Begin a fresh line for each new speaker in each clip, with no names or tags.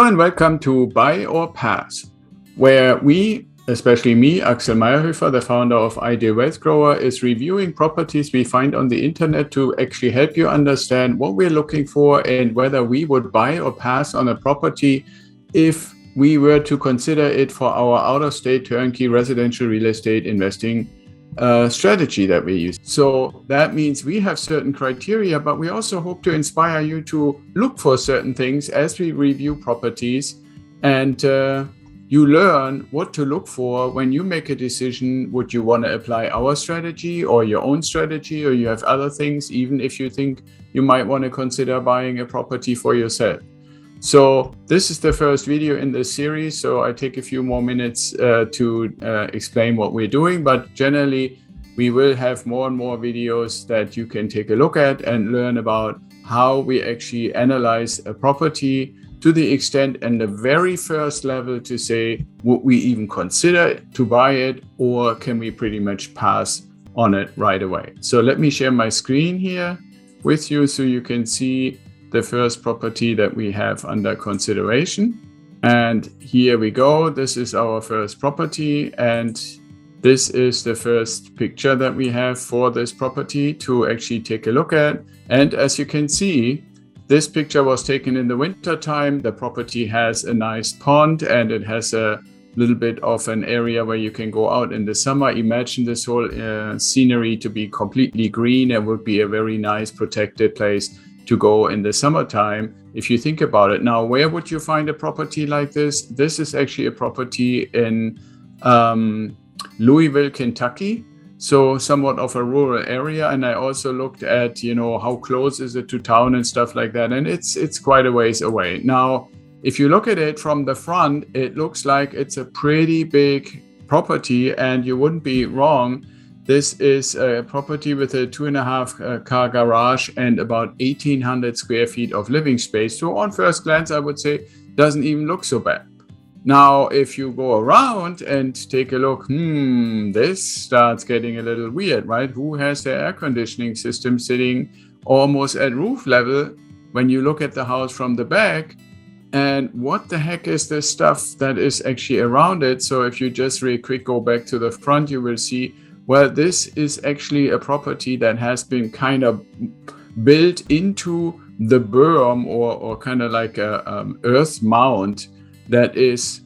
Hello and welcome to Buy or Pass, where we, especially me, Axel Meyerhöfer, the founder of Ideal Wealth Grower, is reviewing properties we find on the internet to actually help you understand what we're looking for and whether we would buy or pass on a property if we were to consider it for our out-of-state turnkey residential real estate investing strategy that we use. So that means we have certain criteria, but we also hope to inspire you to look for certain things as we review properties, and you learn what to look for when you make a decision. Would you want to apply our strategy or your own strategy, or you have other things, even if you think you might want to consider buying a property for yourself. So this is the first video in this series, so I take a few more minutes to explain what we're doing, but generally we will have more and more videos that you can take a look at and learn about how we actually analyze a property to the extent and the very first level to say, would we even consider to buy it, or can we pretty much pass on it right away? So let me share my screen here with you so you can see the first property that we have under consideration. And here we go. This is our first property, and this is the first picture that we have for this property to actually take a look at. And as you can see, this picture was taken in the winter time. The property has a nice pond and it has a little bit of an area where you can go out in the summer. Imagine this whole scenery to be completely green. It would be a very nice protected place to go in the summertime, if you think about it. Now, where would you find a property like this? This is actually a property in Louisville, Kentucky. So somewhat of a rural area. And I also looked at, how close is it to town and stuff like that. And it's quite a ways away. Now, if you look at it from the front, it looks like it's a pretty big property, and you wouldn't be wrong. This is a property with a 2.5 car garage and about 1,800 square feet of living space. So on first glance, I would say doesn't even look so bad. Now, if you go around and take a look, this starts getting a little weird, right? Who has their air conditioning system sitting almost at roof level when you look at the house from the back? And what the heck is this stuff that is actually around it? So if you just really quick go back to the front, you will see, well, this is actually a property that has been kind of built into the berm or kind of like a earth mound that is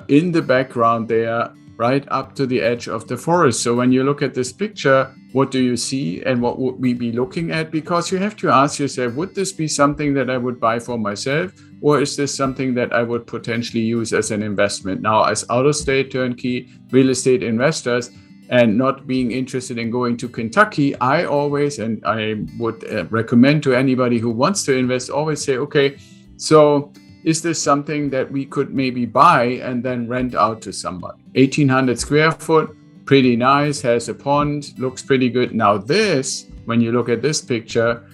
in the background there, right up to the edge of the forest. So when you look at this picture, what do you see and what would we be looking at? Because you have to ask yourself, would this be something that I would buy for myself, or is this something that I would potentially use as an investment? Now, as out-of-state turnkey real estate investors, and not being interested in going to Kentucky, I always, and I would recommend to anybody who wants to invest, always say, okay, so is this something that we could maybe buy and then rent out to somebody? 1,800 square foot, pretty nice, has a pond, looks pretty good. Now this, when you look at this picture,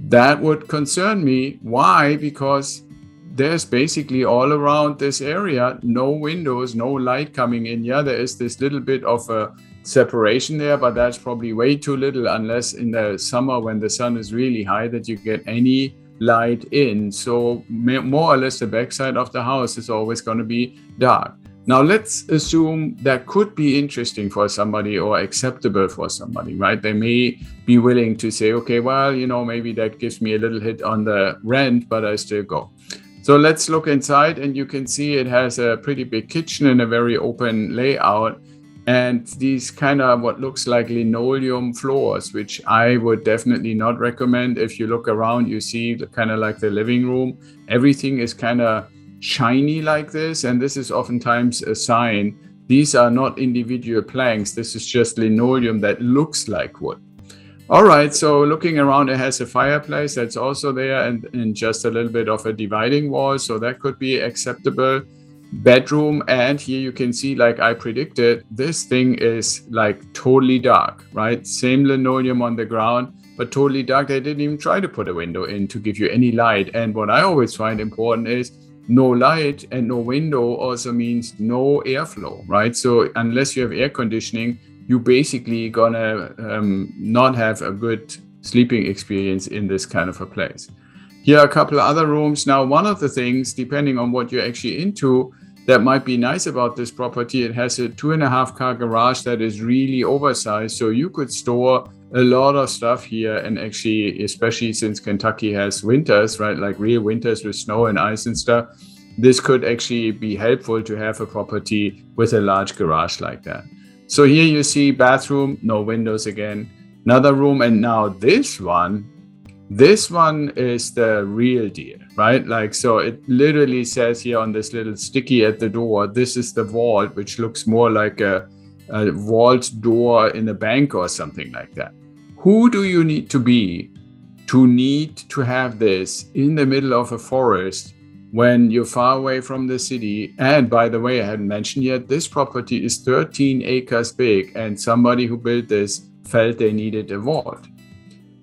that would concern me. Why? Because there's basically all around this area, no windows, no light coming in. Yeah, there is this little bit of a separation there, but that's probably way too little, unless in the summer when the sun is really high that you get any light in. So more or less the backside of the house is always going to be dark. Now let's assume that could be interesting for somebody or acceptable for somebody, right? They may be willing to say, okay, well, maybe that gives me a little hit on the rent, but I still go. So let's look inside, and you can see it has a pretty big kitchen and a very open layout. And these kind of what looks like linoleum floors, which I would definitely not recommend. If you look around, you see kind of like the living room. Everything is kind of shiny like this. And this is oftentimes a sign. These are not individual planks. This is just linoleum that looks like wood. All right, so looking around, it has a fireplace that's also there, and just a little bit of a dividing wall. So that could be acceptable. Bedroom, and here you can see, like I predicted, this thing is like totally dark, right? Same linoleum on the ground, but totally dark. They didn't even try to put a window in to give you any light. And what I always find important is no light and no window also means no airflow, right? So unless you have air conditioning, you basically gonna not have a good sleeping experience in this kind of a place. Here are a couple of other rooms. Now, one of the things, depending on what you're actually into, that might be nice about this property, it has a 2.5-car garage that is really oversized. So you could store a lot of stuff here. And actually, especially since Kentucky has winters, right? Like real winters with snow and ice and stuff, this could actually be helpful to have a property with a large garage like that. So here you see bathroom, no windows again, another room. And now this one is the real deal, right? Like, so it literally says here on this little sticky at the door, this is the vault, which looks more like a vault door in a bank or something like that. Who do you need to be to have this in the middle of a forest when you're far away from the city? And by the way, I hadn't mentioned yet, this property is 13 acres big, and somebody who built this felt they needed a vault.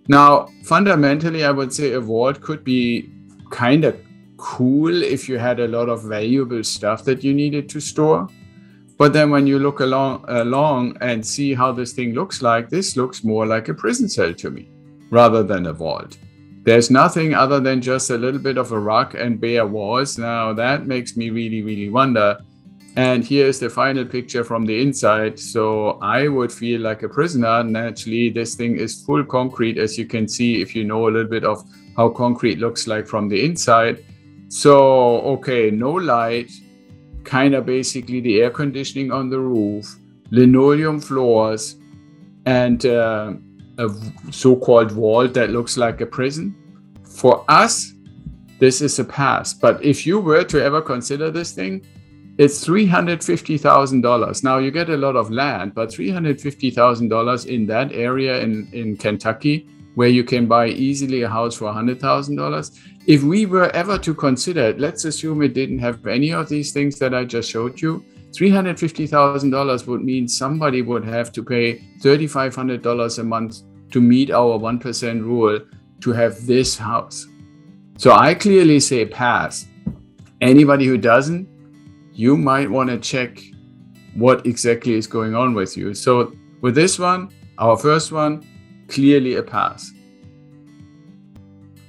Now, fundamentally, I would say a vault could be kind of cool if you had a lot of valuable stuff that you needed to store. But then when you look along and see how this thing looks like, this looks more like a prison cell to me rather than a vault. There's nothing other than just a little bit of a rock and bare walls. Now, that makes me really, really wonder. And here's the final picture from the inside. So I would feel like a prisoner. Naturally, this thing is full concrete, as you can see if you know a little bit of how concrete looks like from the inside. So, okay, no light, kind of basically the air conditioning on the roof, linoleum floors, and a so-called vault that looks like a prison. For us, this is a pass. But if you were to ever consider this thing, it's $350,000. Now, you get a lot of land, but $350,000 in that area in Kentucky, where you can buy easily a house for $100,000. If we were ever to consider it, let's assume it didn't have any of these things that I just showed you, $350,000 would mean somebody would have to pay $3,500 a month to meet our 1% rule to have this house. So I clearly say pass. Anybody who doesn't, you might want to check what exactly is going on with you. So with this one, our first one, clearly a pass.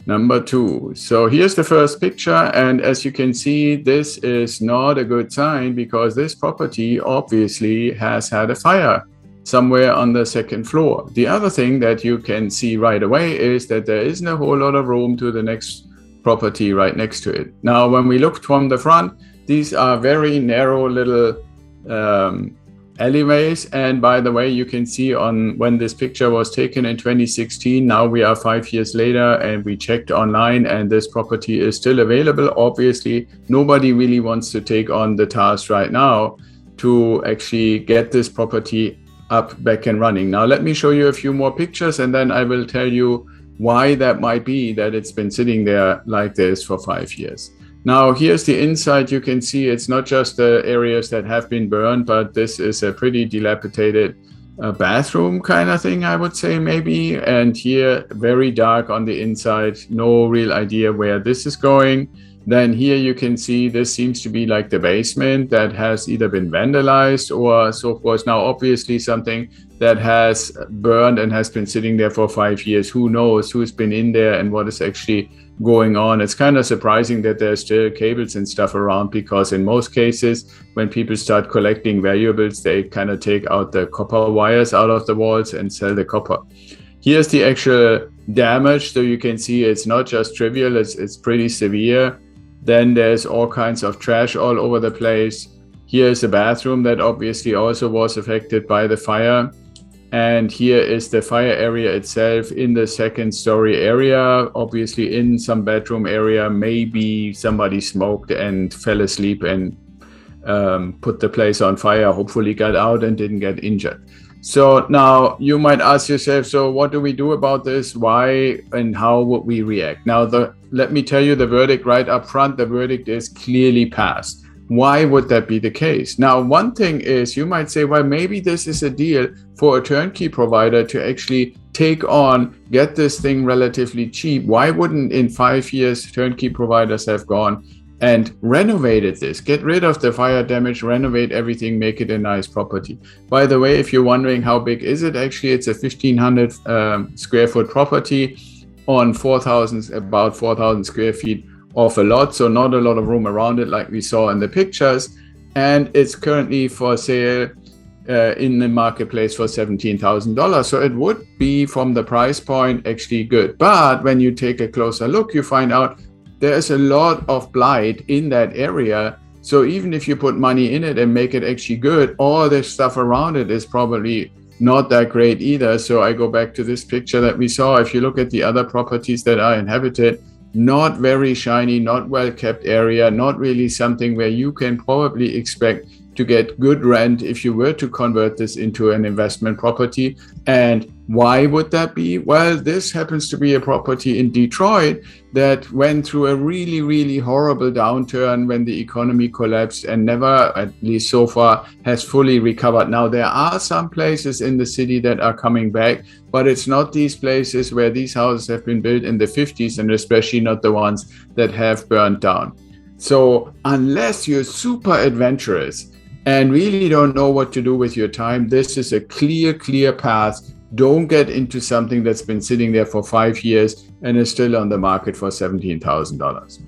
Number 2. So here's the first picture. And as you can see, this is not a good sign because this property obviously has had a fire somewhere on the second floor. The other thing that you can see right away is that there isn't a whole lot of room to the next property right next to it. Now, when we looked from the front, these are very narrow little alleyways. And by the way, you can see on when this picture was taken in 2016, now we are 5 years later and we checked online and this property is still available. Obviously, nobody really wants to take on the task right now to actually get this property up, back and running. Now, let me show you a few more pictures and then I will tell you why that might be that it's been sitting there like this for 5 years. Now, here's the inside. You can see it's not just the areas that have been burned, but this is a pretty dilapidated bathroom kind of thing, I would say maybe. And here, very dark on the inside, no real idea where this is going. Then here you can see this seems to be like the basement that has either been vandalized or so forth. Now, obviously something that has burned and has been sitting there for 5 years. Who knows who's been in there and what is actually going on. It's kind of surprising that there's still cables and stuff around because in most cases, when people start collecting valuables, they kind of take out the copper wires out of the walls and sell the copper. Here's the actual damage. So you can see it's not just trivial, it's pretty severe. Then there's all kinds of trash all over the place. Here's a bathroom that obviously also was affected by the fire. And here is the fire area itself in the second story area. Obviously in some bedroom area, maybe somebody smoked and fell asleep and put the place on fire, hopefully got out and didn't get injured. So now you might ask yourself, so what do we do about this? Why and how would we react? Now, let me tell you the verdict right up front. The verdict is clearly passed. Why would that be the case? Now, one thing is you might say, well, maybe this is a deal for a turnkey provider to actually take on, get this thing relatively cheap. Why wouldn't in 5 years turnkey providers have gone and renovated this, get rid of the fire damage, renovate everything, make it a nice property? By the way, if you're wondering how big is it, actually it's a 1,500 square foot property. on about 4,000 square feet of a lot, so not a lot of room around it like we saw in the pictures, and it's currently for sale in the marketplace for $17,000. So it would be, from the price point, actually good. But when you take a closer look, you find out there's a lot of blight in that area. So even if you put money in it and make it actually good, all the stuff around it is probably not that great either. So I go back to this picture that we saw. If you look at the other properties that are inhabited, not very shiny, not well kept area, not really something where you can probably expect to get good rent if you were to convert this into an investment property. And why would that be? Well, this happens to be a property in Detroit that went through a really, really horrible downturn when the economy collapsed and never, at least so far, has fully recovered. Now, there are some places in the city that are coming back, but it's not these places where these houses have been built in the 50s, and especially not the ones that have burned down. So unless you're super adventurous and really don't know what to do with your time, this is a clear path. Don't get into something that's been sitting there for 5 years and is still on the market for $17,000.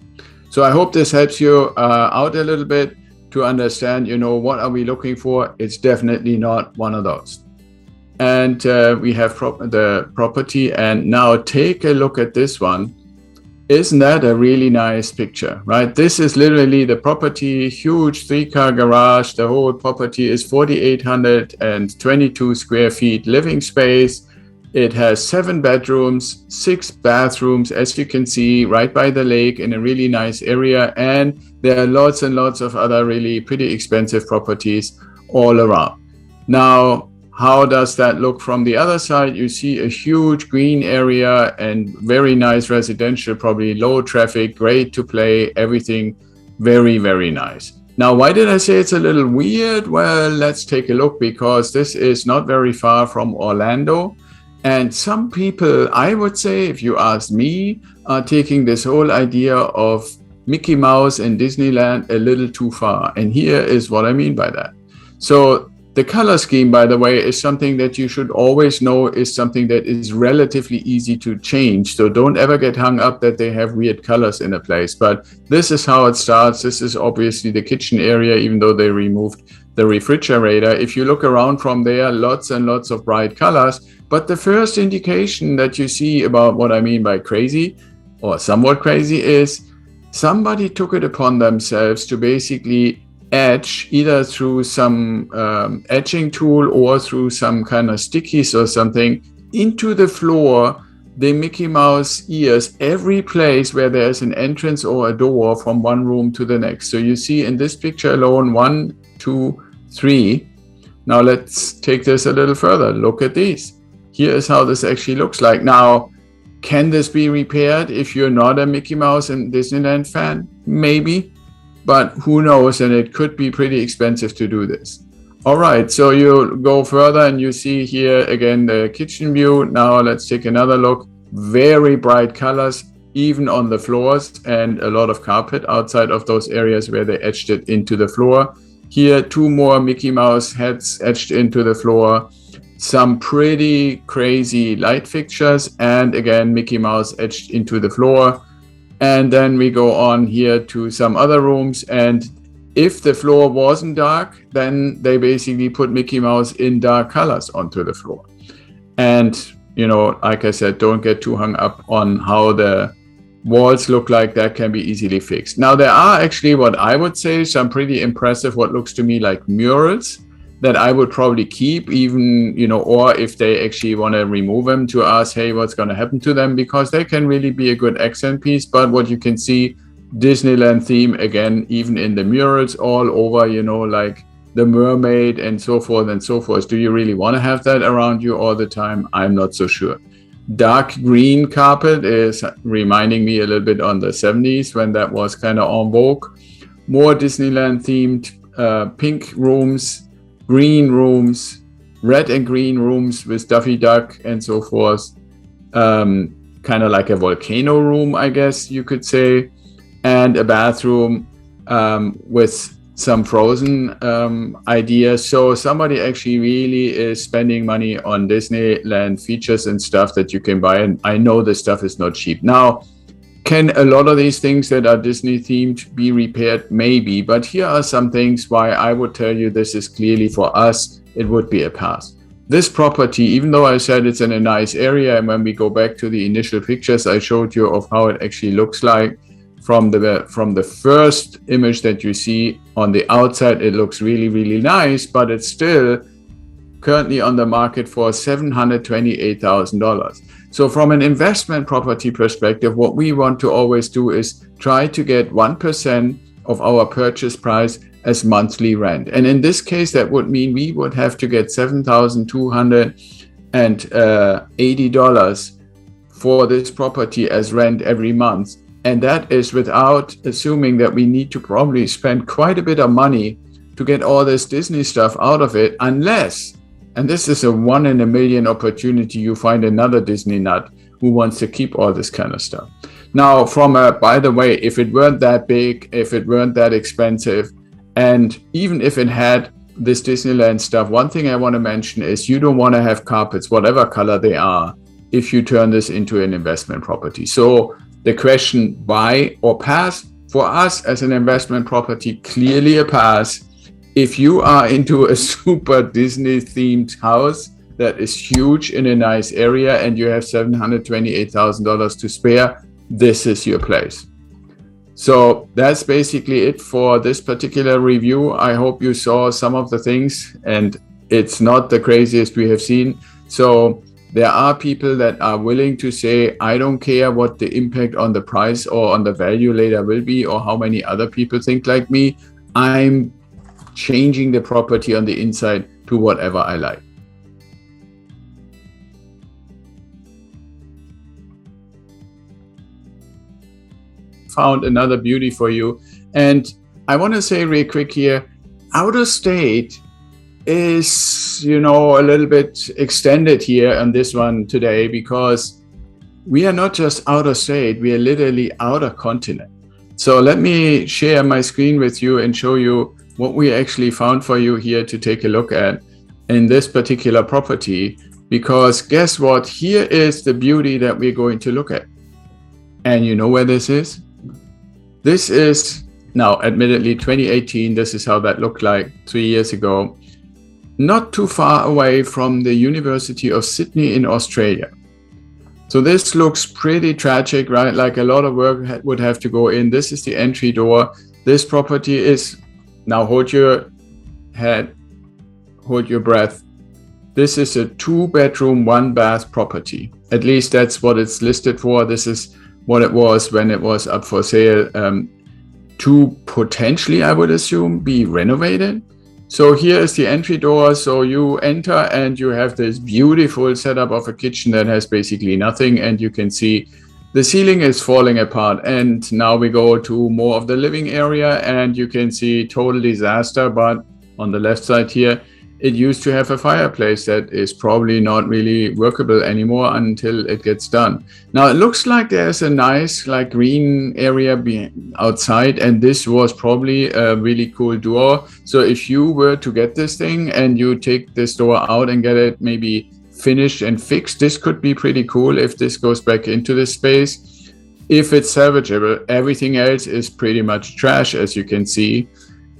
So I hope this helps you out a little bit to understand, what are we looking for? It's definitely not one of those. And we have the property, and now take a look at this one. Isn't that a really nice picture, right? This is literally the property, huge 3-car garage. The whole property is 4,822 square feet living space. It has 7 bedrooms, 6 bathrooms, as you can see, right by the lake in a really nice area. And there are lots and lots of other really pretty expensive properties all around. Now, how does that look from the other side? You see a huge green area and very nice residential, probably low traffic, great to play, everything very, very nice. Now, why did I say it's a little weird? Well, let's take a look, because this is not very far from Orlando. And some people, I would say, if you ask me, are taking this whole idea of Mickey Mouse and Disneyland a little too far. And here is what I mean by that. So the color scheme, by the way, is something that you should always know is something that is relatively easy to change. So don't ever get hung up that they have weird colors in a place. But this is how it starts. This is obviously the kitchen area, even though they removed the refrigerator. If you look around from there, lots and lots of bright colors. But the first indication that you see about what I mean by crazy, or somewhat crazy, is somebody took it upon themselves to basically etch, either through some etching tool or through some kind of stickies or something, into the floor, the Mickey Mouse ears, every place where there's an entrance or a door from one room to the next. So you see in this picture alone, 1, 2, 3. Now let's take this a little further. Look at these. Here is how this actually looks like. Now, can this be repaired if you're not a Mickey Mouse and Disneyland fan? Maybe. But who knows, and it could be pretty expensive to do this. All right, so you go further and you see here again the kitchen view. Now let's take another look. Very bright colors, even on the floors, and a lot of carpet outside of those areas where they etched it into the floor. Here, 2 more Mickey Mouse heads etched into the floor. Some pretty crazy light fixtures, and again, Mickey Mouse etched into the floor. And then we go on here to some other rooms, and if the floor wasn't dark, then they basically put Mickey Mouse in dark colors onto the floor. And, like I said, don't get too hung up on how the walls look like. That can be easily fixed. Now, there are actually, what I would say, some pretty impressive, what looks to me like murals that I would probably keep, even, or if they actually want to remove them, to ask, hey, what's going to happen to them? Because they can really be a good accent piece. But what you can see, Disneyland theme, again, even in the murals all over, like the mermaid and so forth and so forth. Do you really want to have that around you all the time? I'm not so sure. Dark green carpet is reminding me a little bit on the 70s when that was kind of en vogue. More Disneyland themed pink rooms, green rooms, red and green rooms with Daffy Duck and so forth. Kind of like a volcano room, I guess you could say. And a bathroom with some frozen ideas. So somebody actually really is spending money on Disneyland features and stuff that you can buy. And I know this stuff is not cheap. Now, can a lot of these things that are Disney themed be repaired? Maybe. But here are some things why I would tell you this is clearly for us, it would be a pass. This property, even though I said it's in a nice area, and when we go back to the initial pictures I showed you of how it actually looks like, from the first image that you see on the outside, it looks really, really nice, but it's still currently on the market for $728,000. So from an investment property perspective, what we want to always do is try to get 1% of our purchase price as monthly rent. And in this case, that would mean we would have to get $7,280 for this property as rent every month. And that is without assuming that we need to probably spend quite a bit of money to get all this Disney stuff out of it, unless, and this is a 1 in a million opportunity, you find another Disney nut who wants to keep all this kind of stuff. Now, by the way, if it weren't that big, if it weren't that expensive, and even if it had this Disneyland stuff, one thing I want to mention is you don't want to have carpets, whatever color they are, if you turn this into an investment property. So the question, buy or pass? For us as an investment property, clearly a pass. If you are into a super Disney themed house that is huge in a nice area and you have $728,000 to spare, this is your place. So that's basically it for this particular review. I hope you saw some of the things, and it's not the craziest we have seen. So there are people that are willing to say, I don't care what the impact on the price or on the value later will be, or how many other people think like me. I'm changing the property on the inside to whatever I like. Found another beauty for you. And I want to say real quick here, out of state is, a little bit extended here on this one today, because we are not just out of state, we are literally out of continent. So let me share my screen with you and show you what we actually found for you here to take a look at in this particular property, because guess what? Here is the beauty that we're going to look at. And you know where this is? This is now, admittedly, 2018. This is how that looked like 3 years ago. Not too far away from the University of Sydney in Australia. So this looks pretty tragic, right? Like a lot of work would have to go in. This is the entry door. This property is, now hold your head, hold your breath. This is a 2-bedroom, 1-bath property. At least that's what it's listed for. This is what it was when it was up for sale, to potentially, I would assume, be renovated. So here is the entry door. So you enter and you have this beautiful setup of a kitchen that has basically nothing. And you can see the ceiling is falling apart. And now we go to more of the living area and you can see total disaster. But on the left side here, it used to have a fireplace that is probably not really workable anymore until it gets done. Now it looks like there's a nice green area outside, and this was probably a really cool door. So if you were to get this thing and you take this door out and get it maybe finished and fixed, this could be pretty cool if this goes back into the space. If it's salvageable, everything else is pretty much trash, as you can see.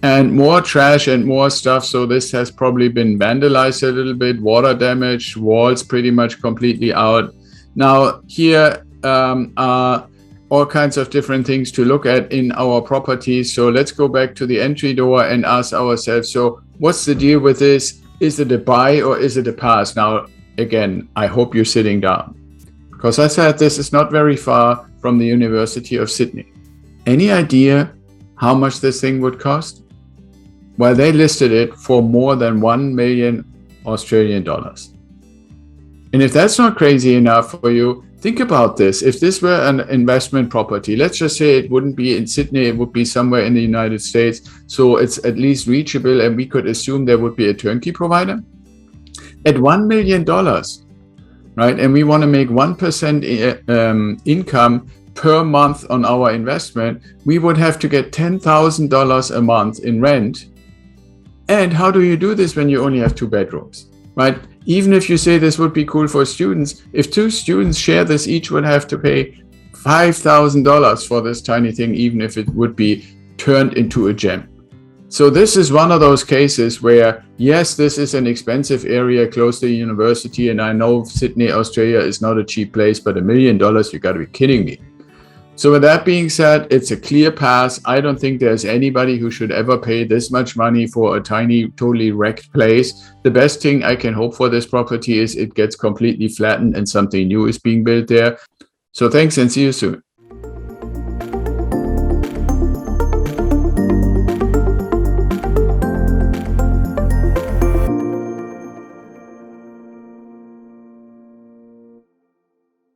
And more trash and more stuff. So this has probably been vandalized a little bit, water damage, walls pretty much completely out. Now here are all kinds of different things to look at in our properties. So let's go back to the entry door and ask ourselves, so what's the deal with this? Is it a buy or is it a pass? Now, again, I hope you're sitting down, because I said this is not very far from the University of Sydney. Any idea how much this thing would cost? Well, they listed it for more than 1 million Australian dollars. And if that's not crazy enough for you, think about this. If this were an investment property, let's just say it wouldn't be in Sydney, it would be somewhere in the United States. So it's at least reachable, and we could assume there would be a turnkey provider. At $1 million, right? And we want to make 1% income per month on our investment, we would have to get $10,000 a month in rent. And how do you do this when you only have 2 bedrooms, right? Even if you say this would be cool for students, if 2 students share this, each would have to pay $5,000 for this tiny thing, even if it would be turned into a gem. So this is one of those cases where, yes, this is an expensive area close to the university. And I know Sydney, Australia is not a cheap place, but $1 million, you got to be kidding me. So with that being said, it's a clear pass. I don't think there's anybody who should ever pay this much money for a tiny, totally wrecked place. The best thing I can hope for this property is it gets completely flattened and something new is being built there. So thanks and see you soon.